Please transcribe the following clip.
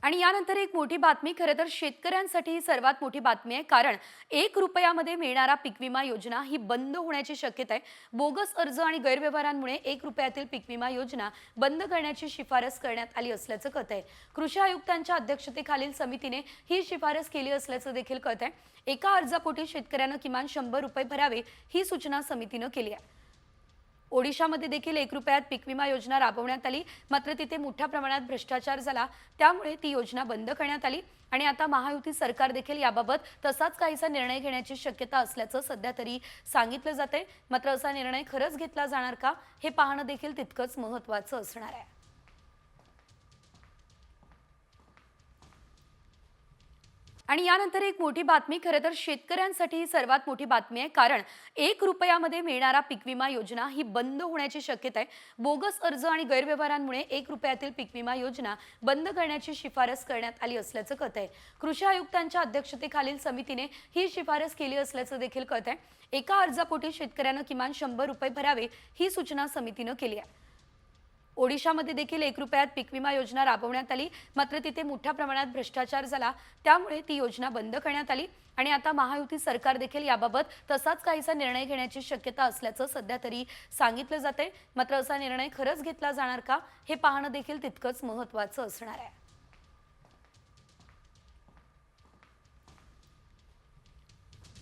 आणि यानंतर एक मोठी बातमी खरं तर शेतकऱ्यांसाठी ही सर्वात मोठी बातमी आहे कारण 1 रुपयामध्ये मिळणारा पीक विमा योजना ही बंद होण्याची शक्यता आहे। बोगस अर्ज आणि गैरव्यवहारांमुळे 1 रुपयातील पीक विमा योजना बंद करण्याची शिफारस करण्यात आली असल्याचं कळत आहे। कृषी आयुक्तांच्या अध्यक्षतेखालील समितीने ही शिफारस केली असल्याचं देखील कळत आहे। एका अर्जापोटी शेतकऱ्यानं किमान 100 रुपये भरावे ही सूचना समितीनं केली आहे। ओडिशामध्ये देखील 1 रुपयात पीक विमा योजना राबवण्यात आली, मात्र तिथे मोठ्या प्रमाणात भ्रष्टाचार झाला, त्यामुळे ती योजना बंद करण्यात आली आणि आता महायुती सरकार देखील याबाबत तसाच काहीसा निर्णय घेण्याची शक्यता असल्याचं सध्या तरी सांगितलं जातंय। मात्र असा निर्णय खरंच घेतला जाणार का हे पाहणं देखील तितकंच महत्त्वाचं असणार आहे। आणि यानंतर एक मोठी बातमी खरं तर शेतकऱ्यांसाठी ही सर्वात मोठी बातमी आहे कारण 1 रुपयामध्ये मिळणारा पीक विमा योजना ही बंद होण्याची शक्यता आहे। बोगस अर्ज आणि गैरव्यवहारांमुळे 1 रुपयातील पीक विमा योजना बंद करण्याची शिफारस करण्यात आली असल्याचं कळत आहे। कृषी आयुक्तांच्या अध्यक्षतेखालील समितीने ही शिफारस केली असल्याचं देखील कळत आहे। एका अर्जापोटी शेतकऱ्यानं किमान 100 रुपये भरावे ही सूचना समितीनं केली आहे। ओडिशामध्ये देखील 1 रुपयात पीक विमा योजना राबवण्यात आली, मात्र तिथे मोठ्या प्रमाणात भ्रष्टाचार झाला, त्यामुळे ती योजना बंद करण्यात आली आणि आता महायुती सरकार देखील याबाबत तसाच काहीसा निर्णय घेण्याची शक्यता असल्याचं सध्या तरी सांगितलं जातंय। मात्र असा निर्णय खरंच घेतला जाणार का हे पाहणं देखील तितकंच महत्त्वाचं असणार आहे।